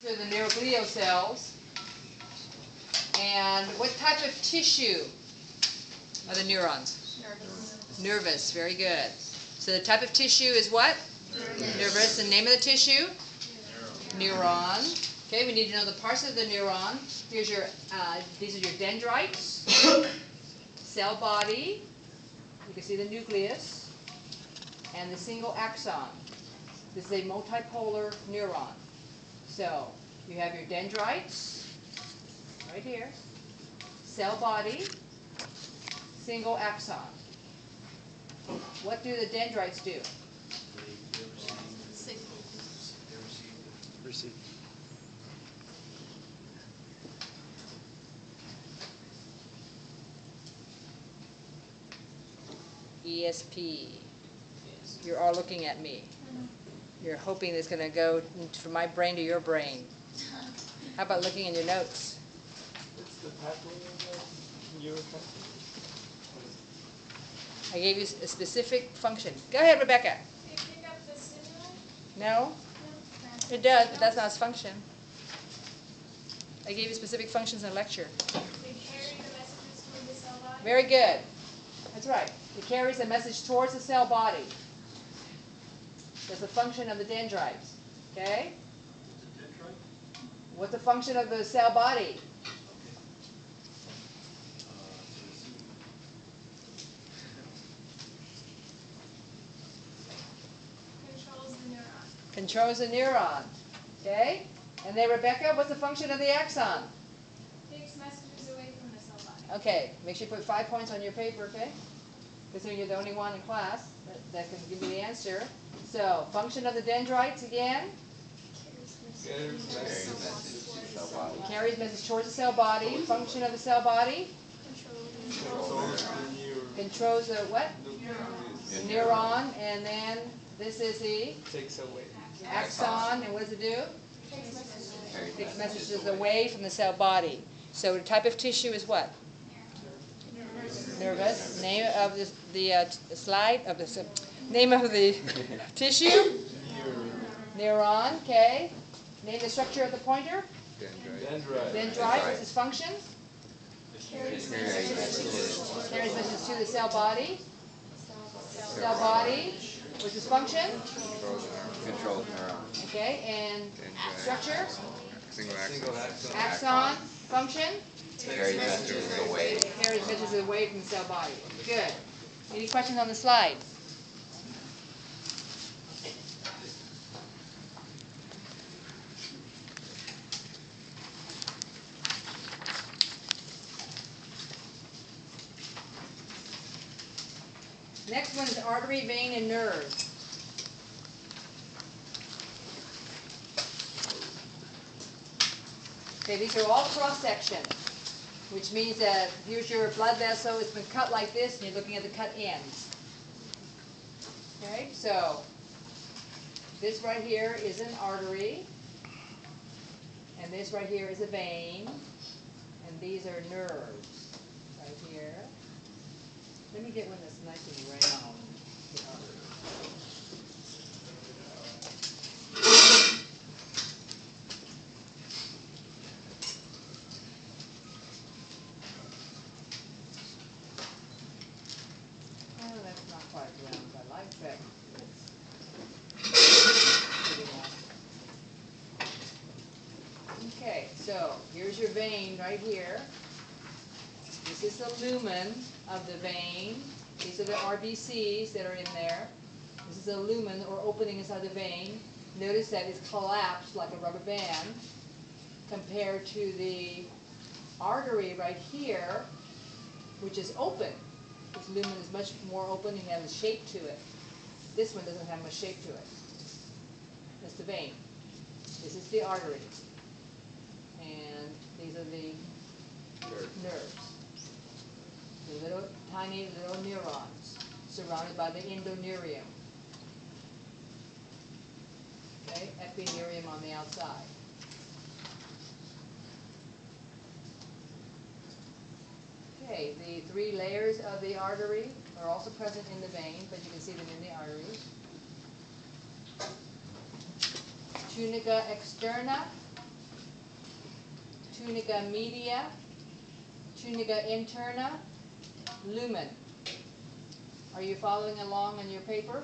To the neuroglial cells. And what type of tissue are the neurons? Nervous, very good. So the type of tissue is what? Nervous. The name of the tissue? Neuron. Okay, we need to know the parts of the neuron. Here's your, these are your dendrites, cell body, you can see the nucleus, and the single axon. This is a multipolar neuron. So you have your dendrites, right here, cell body, single axon. What do the dendrites do? Receive. ESP. You're all looking at me. You're hoping it's going to go from my brain to your brain. How about looking in your notes? It's the pathway of the neurotransmitter. I gave you a specific function. Go ahead, Rebecca. Do you pick up the stimuli? No? It does, but that's not its function. I gave you specific functions in a lecture. They carry the messages from the cell body? Very good. That's right. It carries a message towards the cell body. That's the function of the dendrites. Okay? What's the function of the cell body? Controls the neuron. Controls the neuron. Okay? And then Rebecca, what's the function of the axon? Takes messages away from the cell body. Okay, make sure you put 5 points on your paper, okay? Because you're the only one in class that can give me the answer. So, function of the dendrites again? Carries message towards the cell body. Function of the cell body? Controls the what? The neuron. And then this is the Takes away. axon. And what does it do? Takes messages away from the cell body. So the type of tissue is what? Nervous. Name of the slide of the name of the tissue? Neuron. Okay. Name the structure of the pointer? Dendrite. What's its function? Carries messages to the cell body. Cell body. What's its function? Controls neuron. Okay. And structure? Single axon. Axon. Function? Carries messages away. Carries messages away from the cell body. Good. Any questions on the slide? Next one is artery, vein, and nerve. Okay, these are all cross-section, which means that here's your blood vessel. It's been cut like this, and you're looking at the cut ends. Okay, so this right here is an artery, and this right here is a vein, and these are nerves right here. Let me get one that's nice and round. Oh, that's not quite round. I like that. Okay, so here's your vein right here. This is the lumen of the vein. These are the RBCs that are in there. This is a lumen, or opening inside the vein. Notice that it's collapsed like a rubber band compared to the artery right here, which is open. This lumen is much more open and has a shape to it. This one doesn't have much shape to it. That's the vein. This is the artery. And these are the nerves. The little tiny little neurons surrounded by the endoneurium. Okay, epineurium on the outside. Okay, the 3 layers of the artery are also present in the vein, but you can see them in the arteries. Tunica externa, tunica media, tunica interna, lumen. Are you following along on your paper?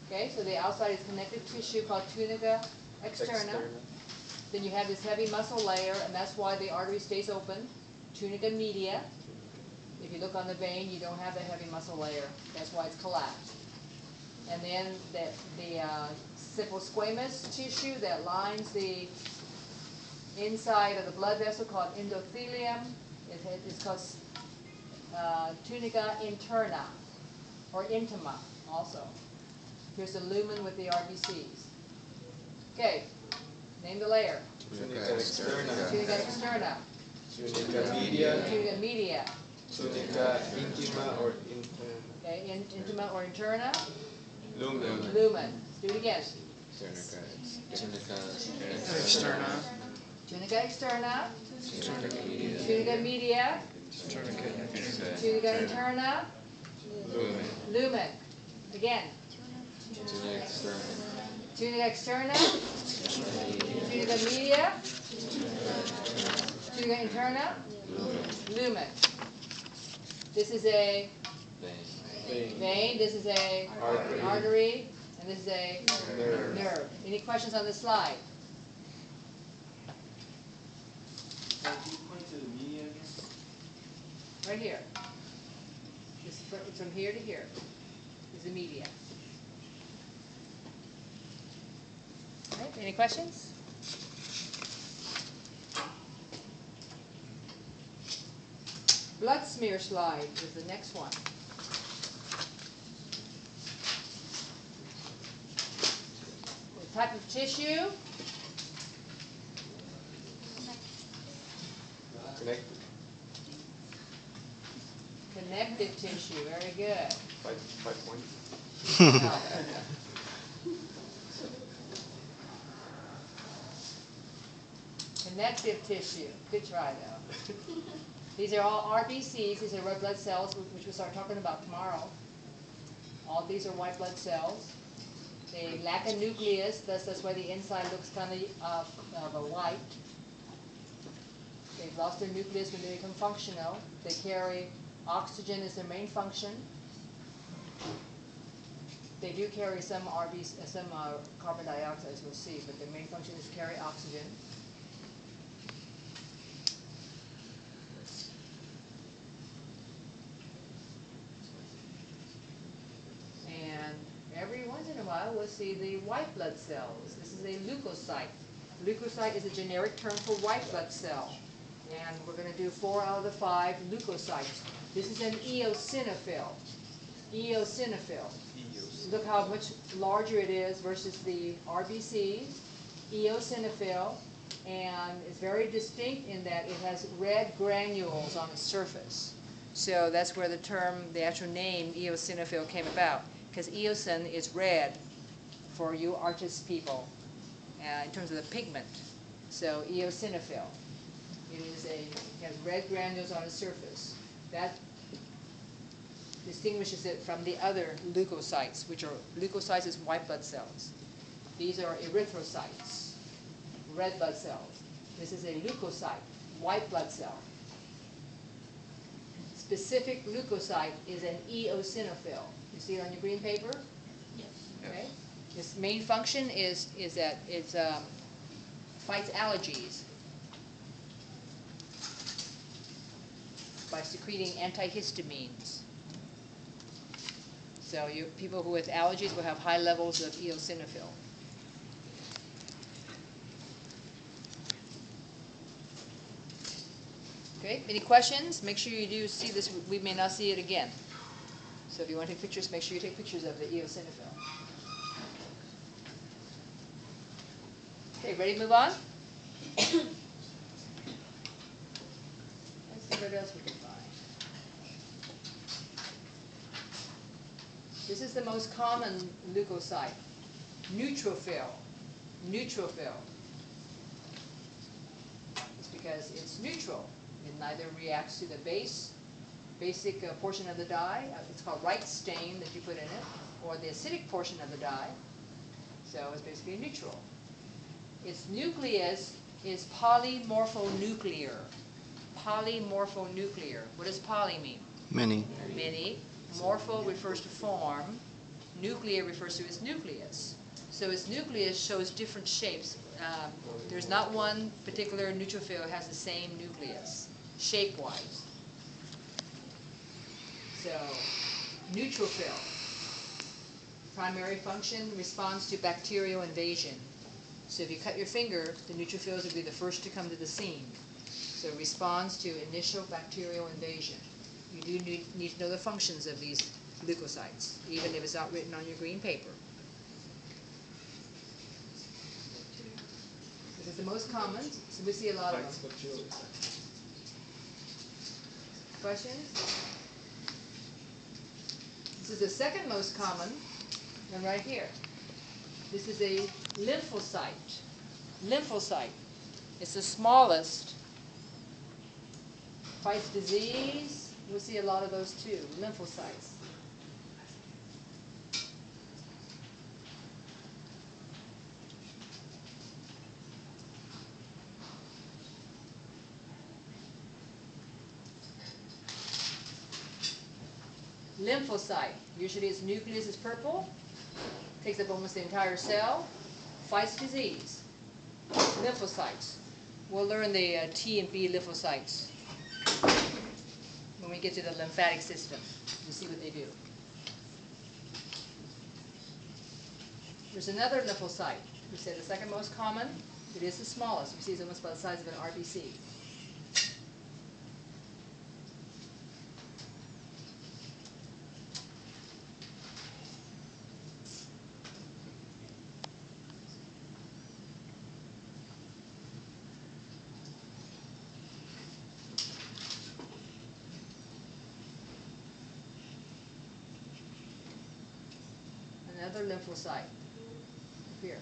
Okay, so the outside is connective tissue called tunica externa. Then you have this heavy muscle layer, and that's why the artery stays open. Tunica media. If you look on the vein, you don't have the heavy muscle layer. That's why it's collapsed. And then the simple squamous tissue that lines the inside of the blood vessel called endothelium. It's called tunica interna, or intima also. Here's the lumen with the RBCs. Okay, name the layer. Tunica externa. Tunica externa. Tunica media. Tunica media. Tunica intima or interna. Okay, intima or interna. Lumen. Lumen. Do it again. Tunica Externa. Tunica externa. Tunica media. Tunica media. Tunica interna. Lumen. Lumen. Again. Tunica externa. Tunica externa. Tunica media. Tunica interna. Lumen. This is a Vein. vein. This is a artery. And this is a nerve. Any questions on this slide? Can you point to the media again? Right here. It's from here to here is the media. All right, any questions? Blood smear slide is the next one. The type of tissue, Connected. connective tissue, very good. 5 points. Connective tissue, good try though. These are all RBCs, these are red blood cells, which we'll start talking about tomorrow. All these are white blood cells. They lack a nucleus, that's why the inside looks kind of a white. They've lost their nucleus when they become functional. They carry oxygen as their main function. They do carry some carbon dioxide, as we'll see, but their main function is to carry oxygen. And every once in a while, we'll see the white blood cells. This is a leukocyte. Leukocyte is a generic term for white blood cell. And we're going to do 4 out of the 5 leukocytes. This is an eosinophil. Eosinophil. Look how much larger it is versus the RBCs. Eosinophil. And it's very distinct in that it has red granules on its surface. So that's where the term, the actual name, eosinophil came about. Because eosin is red for you artist people in terms of the pigment. So eosinophil. It has red granules on its surface. That distinguishes it from the other leukocytes, which are, leukocytes is white blood cells. These are erythrocytes, red blood cells. This is a leukocyte, white blood cell. Specific leukocyte is an eosinophil. You see it on your green paper? Yes. Okay. Its main function is that it fights allergies by secreting antihistamines. So people who with allergies will have high levels of eosinophil. Okay, any questions? Make sure you do see this. We may not see it again. So if you want to take pictures, make sure you take pictures of the eosinophil. Okay, ready to move on? Let's see what else we can find. This is the most common leukocyte, neutrophil. Neutrophil. It's because it's neutral. It neither reacts to the basic portion of the dye. It's called right stain that you put in it, or the acidic portion of the dye. So it's basically neutral. Its nucleus is polymorphonuclear. Polymorphonuclear. What does poly mean? Many. Many. Morpho refers to form. Nuclear refers to its nucleus. So its nucleus shows different shapes. There's not one particular neutrophil has the same nucleus, shape-wise. So, neutrophil. Primary function responds to bacterial invasion. So if you cut your finger, the neutrophils will be the first to come to the scene. So it responds to initial bacterial invasion. You do need to know the functions of these leukocytes, even if it's not written on your green paper. This is the most common, so we see a lot of them. Questions? This is the second most common, and right here. This is a lymphocyte. Lymphocyte. It's the smallest. Fights disease. We'll see a lot of those too. Lymphocytes. Lymphocyte. Usually its nucleus is purple. Takes up almost the entire cell. Fights disease. Lymphocytes. We'll learn the T and B lymphocytes when we get to the lymphatic system. We'll see what they do. There's another lymphocyte. We said the second most common. It is the smallest. We see it's almost about the size of an RBC. Another lymphocyte. Here.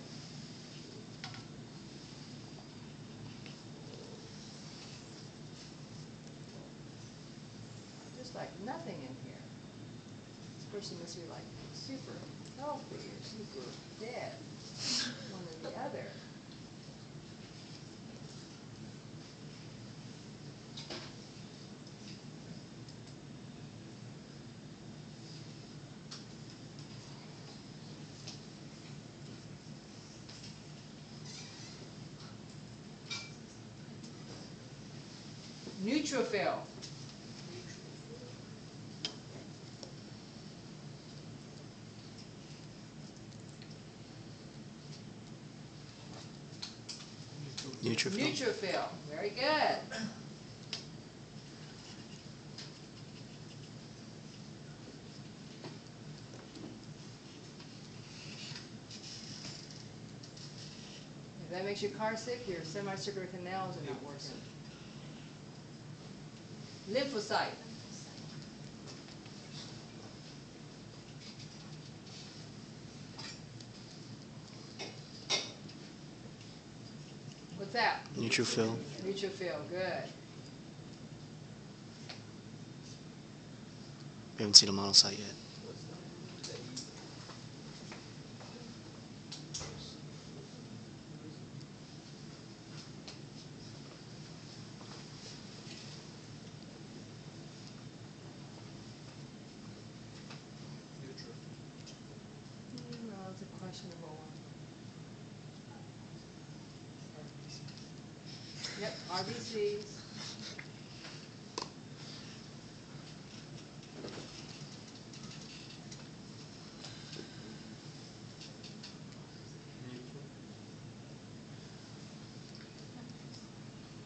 Just like nothing in here. This person must be like super healthy or super dead. One or the other. Neutrophil. Neutrophil. Neutrophil. Very good. If that makes your car sick, your semicircular canals are not working. Lymphocyte. What's that? Neutrophil. Neutrophil, good. We haven't seen a monocyte yet. Well, it's a questionable one. Yep, RBCs.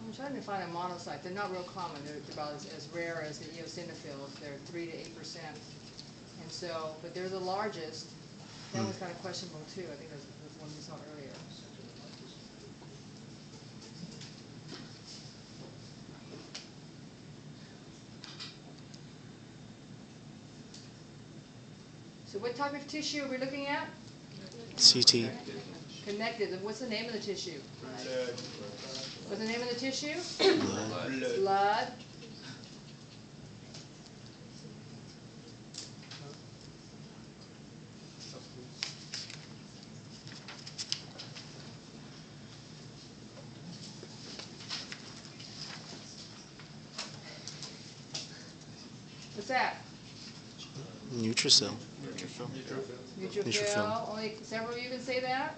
I'm trying to find a monocyte. They're not real common. They're about as rare as the eosinophils. They're 3 to 8%. And so, but they're the largest. That was kind of questionable too. I think that's the one we saw earlier. So what type of tissue are we looking at? CT. Connected. And what's the name of the tissue? What's the name of the tissue? Blood. Blood. What's that? Neutrophil. Neutrophil. Only several of you can say that?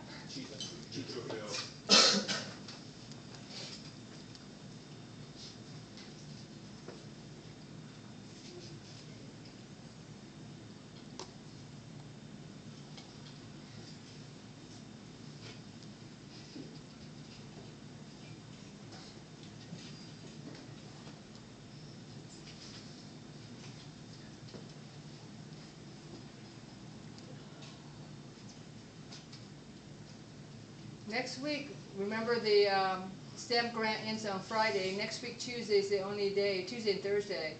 Next week, remember the STEM grant ends on Friday. Next week, Tuesday is the only day, Tuesday and Thursday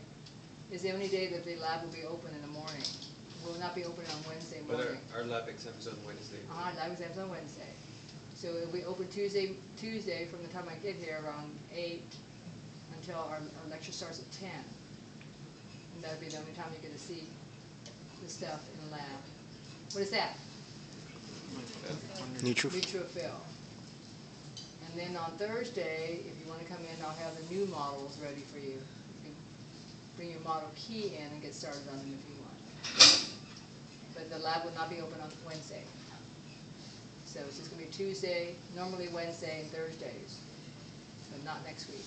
is the only day that the lab will be open in the morning. Will not be open on Wednesday morning. But our lab exam is on Wednesday. Lab exam's on Wednesday. So it'll be open Tuesday from the time I get here around 8 until our lecture starts at 10. And that'll be the only time you get to see the stuff in the lab. What is that? Neutrophil. And then on Thursday, if you want to come in, I'll have the new models ready for you. You can bring your model key in and get started on them if you want. But the lab will not be open on Wednesday. So it's just going to be Tuesday, normally Wednesday and Thursdays, but not next week.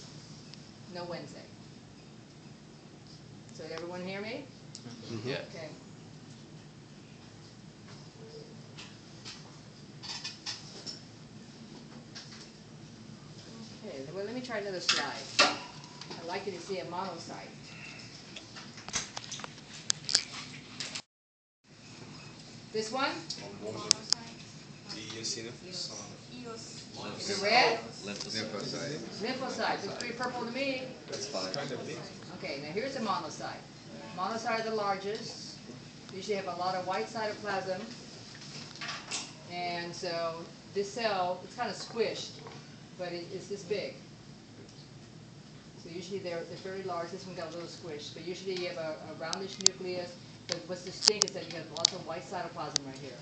No Wednesday. So did everyone hear me? Mm-hmm. Yeah. Okay. Okay, well, let me try another slide. I'd like you to see a monocyte. This one? Is it red? Lymphocyte. Lymphocyte. Looks pretty purple to me. That's fine. Okay, now here's a monocyte. Monocyte are the largest. Usually have a lot of white cytoplasm. And so this cell, it's kind of squished, but it's this big. So usually they're very large. This one got a little squished. But usually you have a roundish nucleus. But what's distinct is that you have lots of white cytoplasm right here.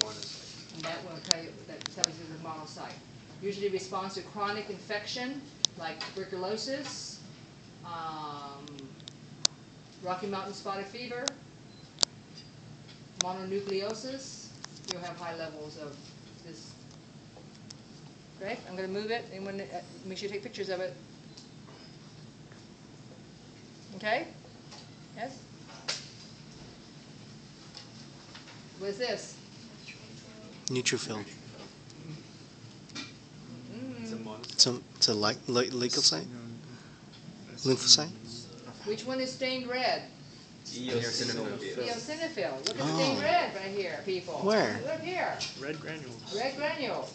And that will tell you that tells you the monocyte. Usually responds to chronic infection like tuberculosis, Rocky Mountain spotted fever, mononucleosis. You'll have high levels of this. Okay, I'm going to move it and make sure you take pictures of it. Okay? Yes? What is this? Neutrophil. Mm. It's a leukocyte? Lymphocyte? Which one is stained red? Eosinophil. Eosinophil. Look at Oh. stained red right here, people. Where? Look here. Red granules. Red granules.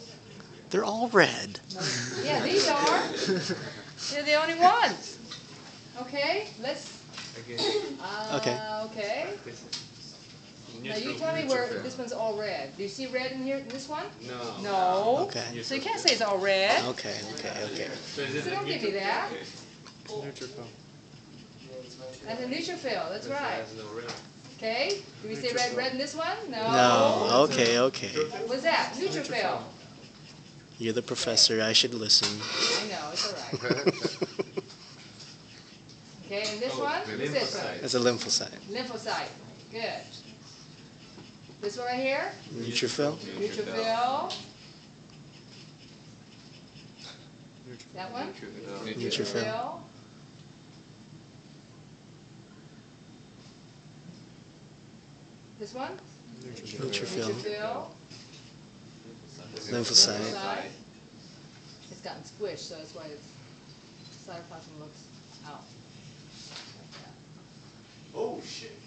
They're all red. Yeah, these are. They're the only ones. Okay, let's. Again. Okay. Okay. Now you tell me where this one's all red. Do you see red in here? In this one? No. No. Okay. So you can't say it's all red. Okay. So don't give me that. Neutrophil. That's a neutrophil. That's right. Has no red. Okay. Do we say red in this one? No. No. Okay. What's that? Neutrophil. You're the professor. I should listen. I know. It's all right. Okay. And this one? What's this one? That's a lymphocyte. Lymphocyte. Good. This one right here? Neutrophil. Neutrophil. That one? Neutrophil. This one? Neutrophil. Neutrophil. Lymphocyte. Lymphocyte. It's gotten squished, so that's why its cytoplasm looks out. Oh, shit.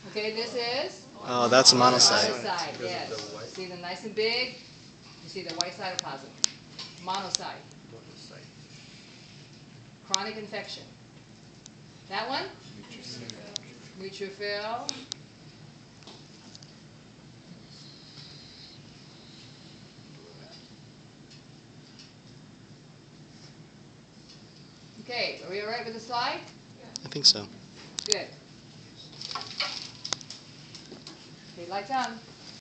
Okay, this is? Oh, that's a monocyte. Monocyte, yes. See them nice and big? You see the white cytoplasm. Monocyte. Chronic infection. That one? Neutrophil. Okay, are we all right with the slide? I think so. Good. Okay, lights on.